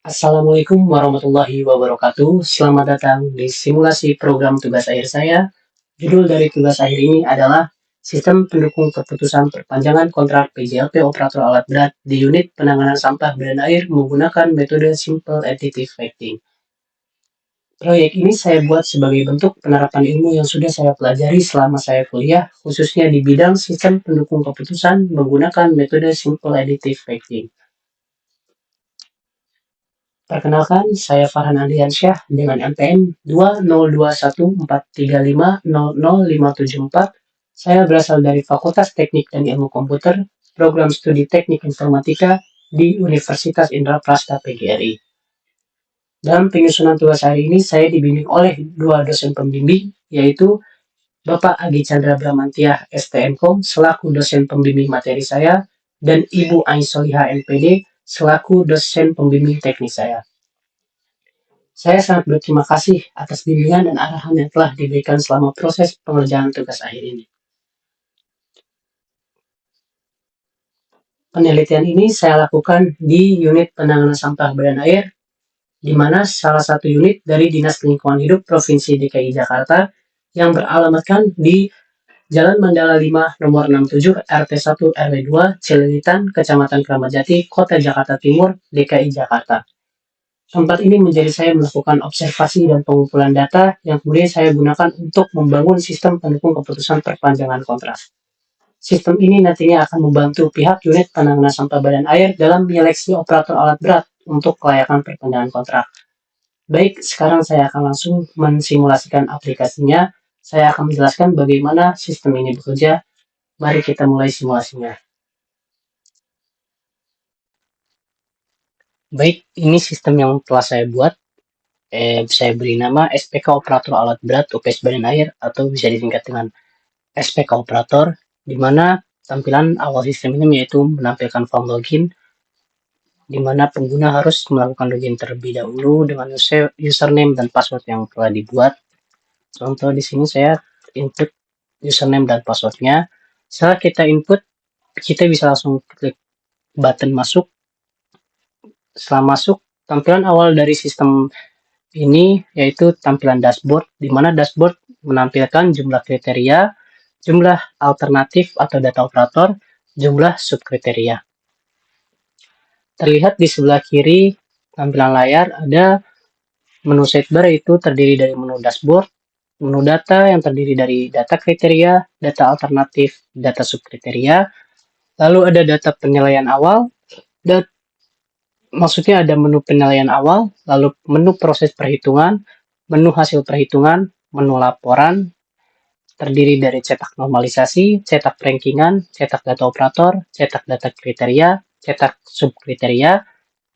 Assalamualaikum warahmatullahi wabarakatuh. Selamat datang di simulasi program tugas akhir saya. Judul dari tugas akhir ini adalah Sistem Pendukung Keputusan Perpanjangan Kontrak PJLP Operator Alat Berat di Unit Penanganan Sampah Badan Air menggunakan metode Simple Additive Facting. Proyek ini saya buat sebagai bentuk penerapan ilmu yang sudah saya pelajari selama saya kuliah, khususnya di bidang sistem pendukung keputusan menggunakan metode Simple Additive Facting. Perkenalkan, saya Farhan Andiansyah dengan NPM 202143500574. Saya berasal dari Fakultas Teknik dan Ilmu Komputer, Program Studi Teknik Informatika di Universitas Indraprasta PGRI. Dalam penyusunan tugas hari ini, saya dibimbing oleh dua dosen pembimbing, yaitu Bapak Agi Chandra Bramantiah STMKOM selaku dosen pembimbing materi saya, dan Ibu Aisyoliha NPD selaku dosen pembimbing teknik saya. Saya sangat berterima kasih atas bimbingan dan arahan yang telah diberikan selama proses pengerjaan tugas akhir ini. Penelitian ini saya lakukan di unit penanganan sampah badan air, di mana salah satu unit dari Dinas Lingkungan Hidup Provinsi DKI Jakarta yang beralamatkan di Jalan Mandala 5 nomor 67 RT 1 RW 2 Cililitan, Kecamatan Kramat Jati, Kota Jakarta Timur, DKI Jakarta. Tempat ini menjadi saya melakukan observasi dan pengumpulan data yang kemudian saya gunakan untuk membangun sistem pendukung keputusan perpanjangan kontrak. Sistem ini nantinya akan membantu pihak unit penanganan sampah badan air dalam menyeleksi operator alat berat untuk kelayakan perpanjangan kontrak. Baik, sekarang saya akan langsung mensimulasikan aplikasinya. Saya akan menjelaskan bagaimana sistem ini bekerja. Mari kita mulai simulasinya. Baik, ini sistem yang telah saya buat. Saya beri nama SPK Operator Alat Berat UPS Badan Air atau bisa disingkat dengan SPK Operator, di mana tampilan awal sistem ini yaitu menampilkan form login, di mana pengguna harus melakukan login terlebih dahulu dengan username dan password yang telah dibuat. Contoh di sini saya input username dan passwordnya. Setelah kita input, kita bisa langsung klik button masuk. Setelah masuk, tampilan awal dari sistem ini yaitu tampilan dashboard, di mana dashboard menampilkan jumlah kriteria, jumlah alternatif atau data operator, jumlah subkriteria. Terlihat di sebelah kiri tampilan layar ada menu sidebar, itu terdiri dari menu dashboard, menu data yang terdiri dari data kriteria, data alternatif, data subkriteria, lalu ada data penilaian awal, dan maksudnya ada menu penilaian awal, lalu menu proses perhitungan, menu hasil perhitungan, menu laporan, terdiri dari cetak normalisasi, cetak rankingan, cetak data operator, cetak data kriteria, cetak subkriteria,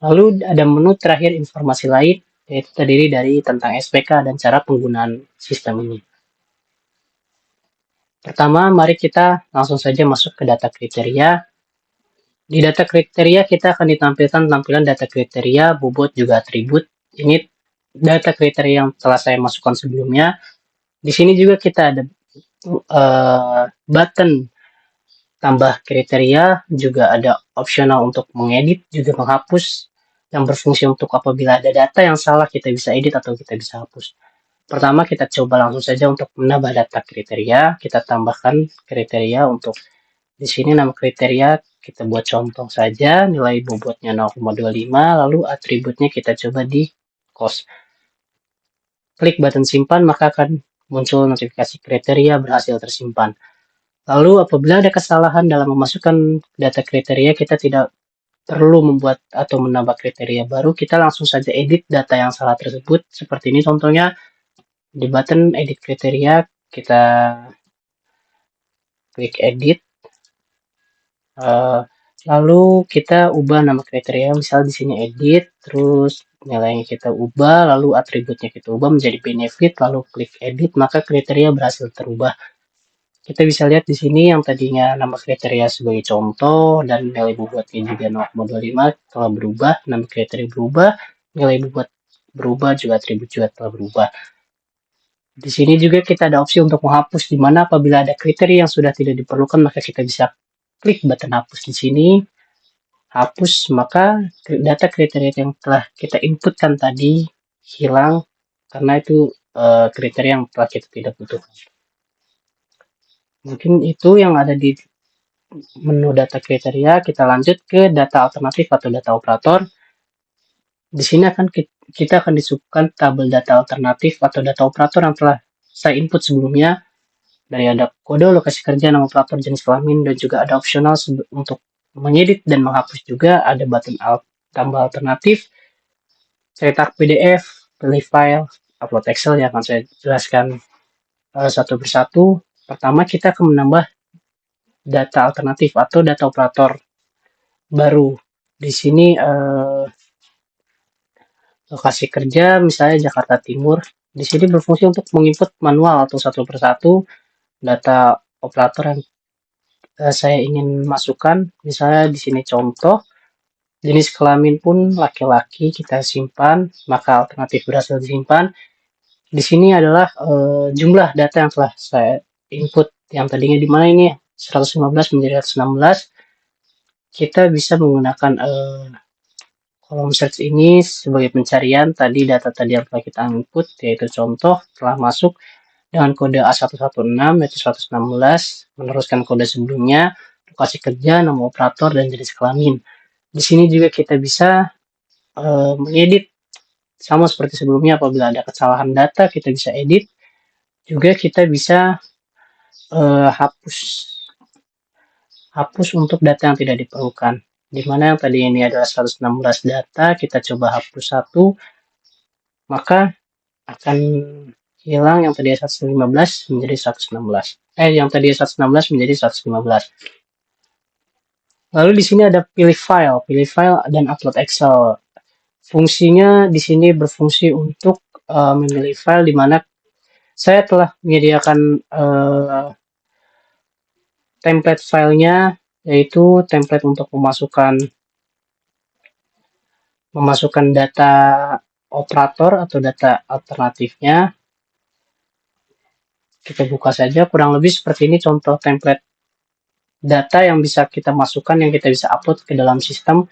lalu ada menu terakhir informasi lain, yaitu terdiri dari tentang SPK dan cara penggunaan sistem ini. Pertama, mari kita langsung saja masuk ke data kriteria. Di data kriteria kita akan ditampilkan tampilan data kriteria, bobot, juga atribut. Ini data kriteria yang telah saya masukkan sebelumnya. Di sini juga kita ada button tambah kriteria, juga ada opsional untuk mengedit, juga menghapus, yang berfungsi untuk apabila ada data yang salah kita bisa edit atau kita bisa hapus. Pertama kita coba langsung saja untuk menambah data kriteria. Kita tambahkan kriteria untuk di sini nama kriteria kita buat contoh saja, nilai bobotnya 0,25, lalu atributnya kita coba di cost. Klik button simpan, maka akan muncul notifikasi kriteria berhasil tersimpan. Lalu apabila ada kesalahan dalam memasukkan data kriteria, kita tidak perlu membuat atau menambah kriteria baru, kita langsung saja edit data yang salah tersebut. Seperti ini contohnya, di button edit kriteria, kita klik edit. Lalu kita ubah nama kriteria, misal di sini edit, terus nilainya kita ubah, lalu atributnya kita ubah menjadi benefit, lalu klik edit, maka kriteria berhasil terubah. Kita bisa lihat di sini yang tadinya nama kriteria sebagai contoh dan nilai bobotnya juga 0,25 telah berubah, nama kriteria berubah, nilai bobot berubah, juga atribut juga telah berubah. Di sini juga kita ada opsi untuk menghapus, di mana apabila ada kriteria yang sudah tidak diperlukan, maka kita bisa klik button hapus di sini. hapus, maka data kriteria yang telah kita inputkan tadi hilang karena itu kriteria yang telah kita tidak butuhkan. Mungkin itu yang ada di menu data kriteria. Kita lanjut ke data alternatif atau data operator. Di sini kita akan disuguhkan tabel data alternatif atau data operator yang telah saya input sebelumnya. Dari ada kode, lokasi kerja, nama operator, jenis kelamin, dan juga ada opsional untuk mengedit dan menghapus juga. Ada button tambah alternatif, cetak PDF, pilih file, upload Excel yang akan saya jelaskan satu persatu. Pertama, kita akan menambah data alternatif atau data operator baru. Di sini lokasi kerja misalnya Jakarta Timur. Di sini berfungsi untuk menginput manual atau satu persatu data operator yang saya ingin masukkan. Misalnya di sini contoh jenis kelamin pun laki-laki kita simpan, maka alternatif berhasil disimpan. Di sini adalah jumlah data yang telah saya input yang tadinya di mana ini 115 menjadi 116. Kita bisa menggunakan kolom search ini sebagai pencarian tadi data yang telah kita input, yaitu contoh telah masuk dengan kode A116 yaitu 116, meneruskan kode sebelumnya, lokasi kerja, nama operator, dan jenis kelamin. Di sini juga kita bisa mengedit sama seperti sebelumnya. Apabila ada kesalahan data kita bisa edit. Juga kita bisa hapus untuk data yang tidak diperlukan. Dimana yang tadi ini adalah 116 data, kita coba hapus satu, maka akan hilang yang tadi 115 menjadi 116. Yang tadi 116 menjadi 115. Lalu di sini ada pilih file dan upload Excel. Fungsinya di sini berfungsi untuk memilih file di mana saya telah menyediakan template filenya, yaitu template untuk memasukkan data operator atau data alternatifnya. Kita buka saja, kurang lebih seperti ini contoh template data yang bisa kita masukkan, yang kita bisa upload ke dalam sistem,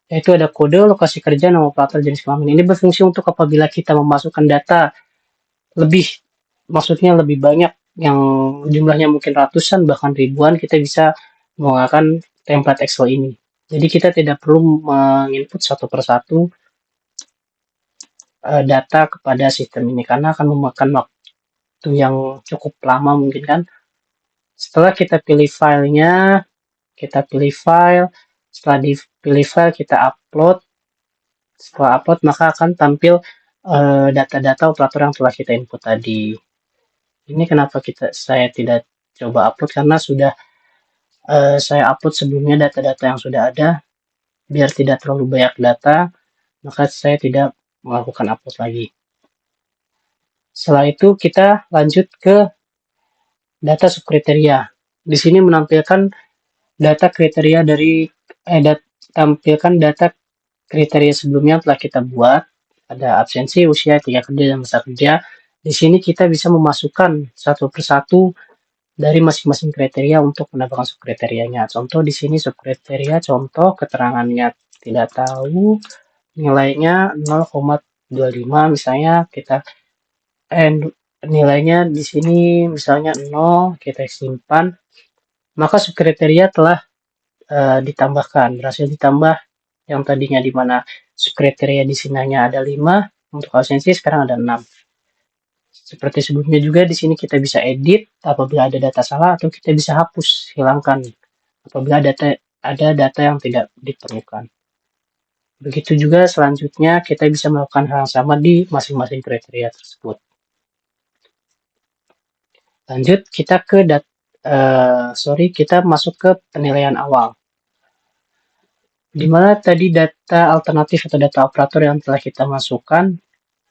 yaitu ada kode, lokasi kerja, nama operator, jenis kelamin. Ini berfungsi untuk apabila kita memasukkan data maksudnya lebih banyak, yang jumlahnya mungkin ratusan bahkan ribuan, kita bisa menggunakan template Excel ini. Jadi kita tidak perlu menginput satu persatu data kepada sistem ini karena akan memakan waktu yang cukup lama mungkin kan. Setelah kita pilih filenya, kita pilih file, setelah dipilih file kita upload. Setelah upload maka akan tampil data-data operator yang telah kita input tadi. Ini kenapa saya tidak coba upload, karena sudah saya upload sebelumnya data-data yang sudah ada. Biar tidak terlalu banyak data, maka saya tidak melakukan upload lagi. Setelah itu kita lanjut ke data subkriteria. Di sini menampilkan data kriteria tampilkan data kriteria sebelumnya yang telah kita buat. Ada absensi, usia, tingkat kerja, dan masa kerja. Di sini kita bisa memasukkan satu persatu dari masing-masing kriteria untuk menambahkan subkriterianya. Contoh di sini subkriteria, contoh keterangannya tidak tahu, nilainya 0,25 misalnya, kita nilainya di sini misalnya 0, kita simpan, maka subkriteria telah ditambahkan, berhasil ditambah. Yang tadinya di mana subkriteria di sini hanya ada 5 untuk absensi, sekarang ada 6. Seperti sebelumnya juga di sini kita bisa edit apabila ada data salah, atau kita bisa hapus, hilangkan apabila ada data yang tidak diperlukan. Begitu juga selanjutnya kita bisa melakukan hal yang sama di masing-masing kriteria tersebut. Lanjut kita ke kita masuk ke penilaian awal. Di mana tadi data alternatif atau data operator yang telah kita masukkan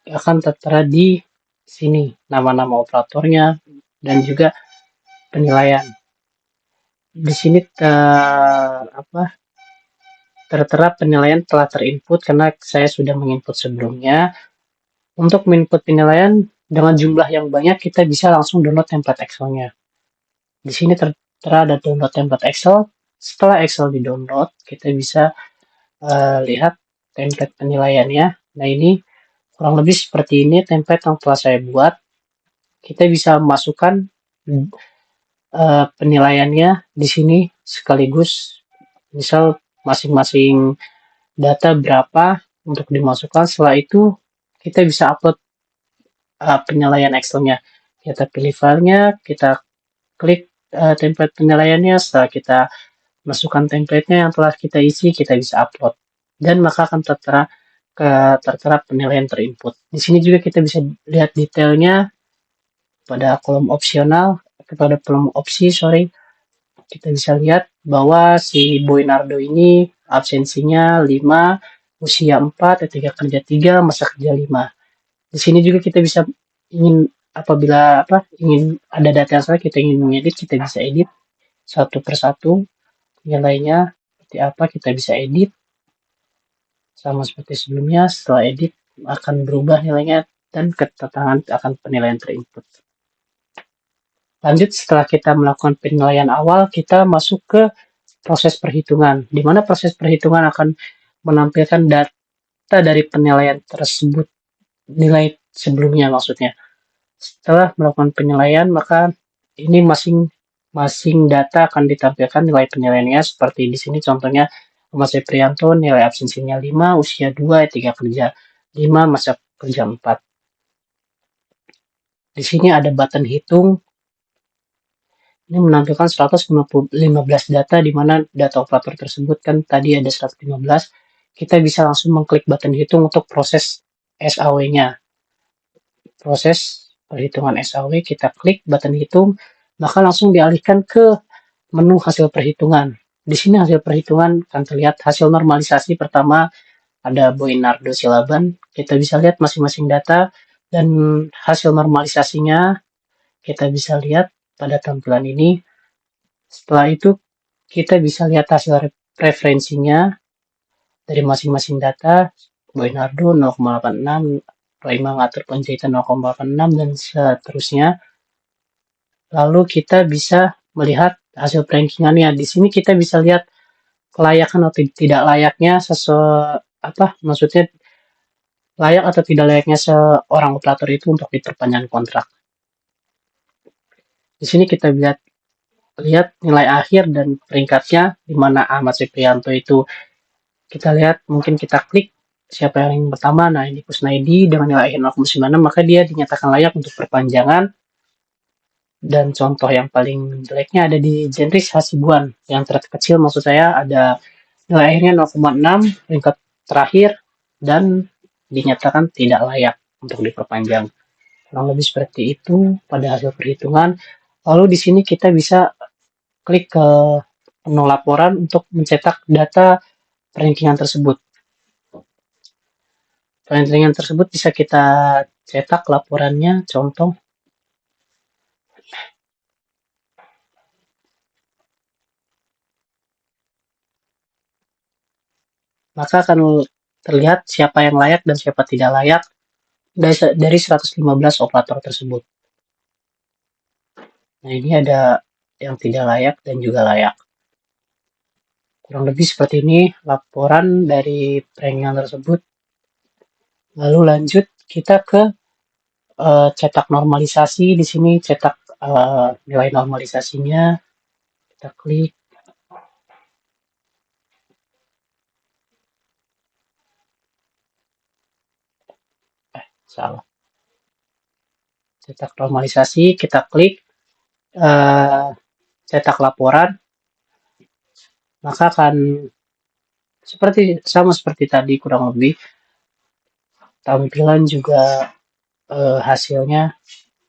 akan tertera di sini, nama-nama operatornya dan juga penilaian. Di sini tertera penilaian telah terinput karena saya sudah menginput sebelumnya. Untuk menginput penilaian dengan jumlah yang banyak, kita bisa langsung download template Excel-nya. Di sini tertera ada download template Excel. setelah Excel di-download, kita bisa lihat template penilaiannya. Nah, ini kurang lebih seperti ini template yang telah saya buat. Kita bisa masukkan penilaiannya di sini sekaligus, misal masing-masing data berapa untuk dimasukkan. Setelah itu kita bisa upload penilaian Excel-nya. Kita pilih filenya, kita klik template penilaiannya. Setelah kita masukkan template-nya yang telah kita isi, kita bisa upload. Dan maka akan tertera penilaian terinput. Di sini juga kita bisa lihat detailnya pada kolom opsional, kepada kolom opsi, kita bisa lihat bahwa si Boynardo ini absensinya 5, usia 4, etika kerja 3, masa kerja 5. Di sini juga kita bisa apabila ingin ada data yang salah, kita ingin mengedit, kita bisa edit satu persatu nilainya seperti apa, kita bisa edit sama seperti sebelumnya. Setelah edit akan berubah nilainya dan keterangan akan penilaian terinput. Lanjut, setelah kita melakukan penilaian awal, kita masuk ke proses perhitungan, di mana proses perhitungan akan menampilkan data dari penilaian tersebut, nilai sebelumnya maksudnya. Setelah melakukan penilaian, maka ini masing-masing data akan ditampilkan nilai penilaiannya, seperti di sini contohnya Mas Prianto nilai absensinya 5, usia 2, etika kerja 5, masa kerja 4. Di sini ada button hitung. Ini menampilkan 115 data, di mana data operator tersebut kan tadi ada 115. Kita bisa langsung mengklik button hitung untuk proses SAW-nya. Proses perhitungan SAW, kita klik button hitung, maka langsung dialihkan ke menu hasil perhitungan. Di sini hasil perhitungan akan terlihat hasil normalisasi pertama ada Boynardo Silaban. Kita bisa lihat masing-masing data dan hasil normalisasinya kita bisa lihat pada tampilan ini. Setelah itu kita bisa lihat hasil referensinya dari masing-masing data. Boynardo 0,86, Roy mengatur penjahitan 0,86 dan seterusnya. Lalu kita bisa melihat hasil rankingannya. Di sini kita bisa lihat kelayakan atau tidak layaknya maksudnya layak atau tidak layaknya seorang operator itu untuk diperpanjang kontrak. Di sini kita lihat nilai akhir dan peringkatnya, di mana Ahmad Suprianto itu kita lihat, mungkin kita klik siapa yang pertama. Nah, ini Kusnaidi dengan nilai akhir 0,96, maka dia dinyatakan layak untuk perpanjangan. Dan contoh yang paling jeleknya ada di Jendris Hasibuan, yang terkecil maksud saya, ada nilai akhirnya 0,6, peringkat terakhir, dan dinyatakan tidak layak untuk diperpanjang. Kurang lebih seperti itu pada hasil perhitungan. Lalu di sini kita bisa klik ke menu laporan untuk mencetak data perankingan tersebut. Perankingan tersebut bisa kita cetak laporannya, contoh. Maka akan terlihat siapa yang layak dan siapa tidak layak dari 115 operator tersebut. Nah, ini ada yang tidak layak dan juga layak. Kurang lebih seperti ini laporan dari perankingan tersebut. Lalu lanjut kita ke cetak normalisasi. Di sini cetak nilai normalisasinya. Kita klik. Salah. Cetak normalisasi, kita klik cetak laporan, maka akan sama seperti tadi kurang lebih. Tampilan juga hasilnya.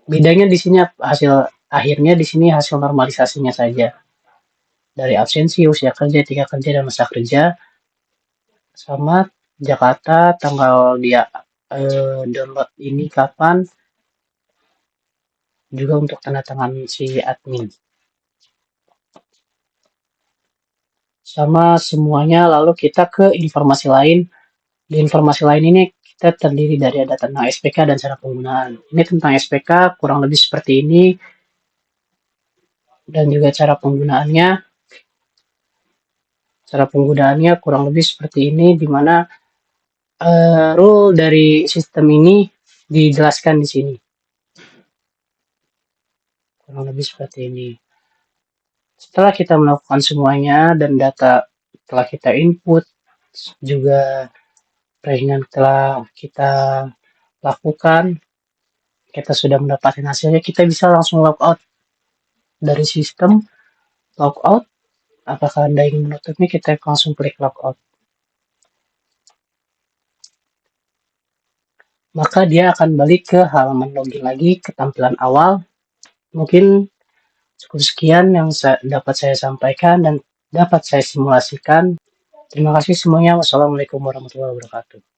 Bedanya di sini hasil akhirnya, di sini hasil normalisasinya saja. Dari absensi, usia kerja, etika kerja, dan masa kerja. Sama Jakarta, tanggal dia download ini kapan. Juga untuk tanda tangan si admin. Sama semuanya, lalu kita ke informasi lain. Di informasi lain ini kita terdiri dari ada tentang SPK dan cara penggunaan. Ini tentang SPK kurang lebih seperti ini, dan juga cara penggunaannya. Cara penggunaannya kurang lebih seperti ini, di mana rule dari sistem ini dijelaskan di sini. Kurang lebih seperti ini. Setelah kita melakukan semuanya dan data telah kita input, juga ringan telah kita lakukan, kita sudah mendapatkan hasilnya, kita bisa langsung logout dari sistem. Logout, apakah Anda ingin menutupnya, kita langsung klik logout. Maka dia akan balik ke halaman login lagi, ke tampilan awal. Mungkin cukup sekian yang dapat saya sampaikan dan dapat saya simulasikan. Terima kasih semuanya. Wassalamualaikum warahmatullahi wabarakatuh.